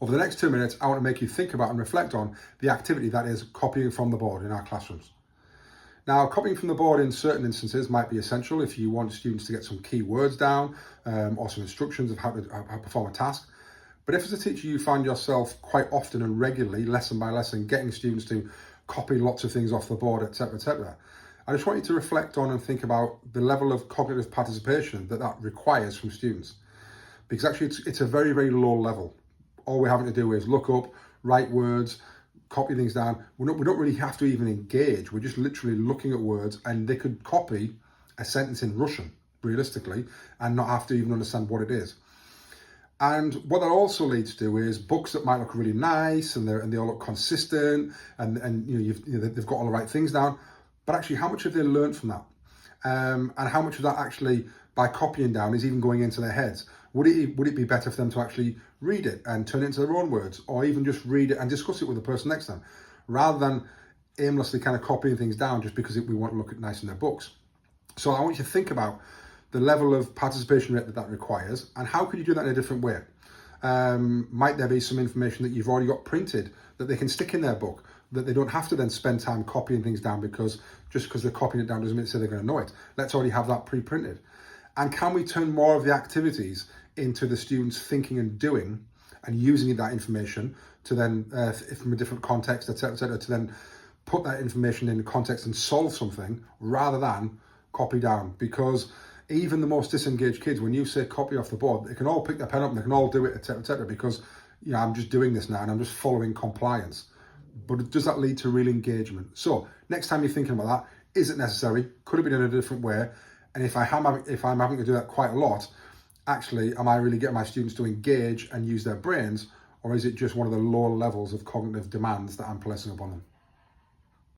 Over the next 2 minutes, I want to make you think about and reflect on the activity that is copying from the board in our classrooms. Now, copying from the board in certain instances might be essential if you want students to get some key words down or some instructions of how to perform a task. But if as a teacher you find yourself quite often and regularly, lesson by lesson, getting students to copy lots of things off the board, etc., I just want you to reflect on and think about the level of cognitive participation that requires from students. Because actually it's a very, very low level. All we're having to do is look up, write words, copy things down. We don't really have to even engage. We're just literally looking at words, and they could copy a sentence in Russian, realistically, and not have to even understand what it is. And what that also leads to is books that might look really nice and they all look consistent and they've got all the right things down. But actually, how much have they learned from that? And how much of that actually, by copying down, is even going into their heads? Would it be better for them to actually read it and turn it into their own words, or even just read it and discuss it with the person next to them, rather than aimlessly kind of copying things down just because we want to look nice in their books? So I want you to think about the level of participation rate that requires, and how could you do that in a different way? Might there be some information that you've already got printed that they can stick in their book, that they don't have to then spend time copying things down, because just because they're copying it down doesn't mean they're going to know it. Let's already have that pre-printed. And can we turn more of the activities into the students thinking and doing and using that information to then, from a different context, etc., to then put that information in context and solve something rather than copy down? Because even the most disengaged kids, when you say copy off the board, they can all pick their pen up and they can all do it, etc., because I'm just doing this now and I'm just following compliance. But does that lead to real engagement? So next time you're thinking about that, is it necessary? Could it be done in a different way? And if I'm having to do that quite a lot, actually, am I really getting my students to engage and use their brains, or is it just one of the lower levels of cognitive demands that I'm placing upon them?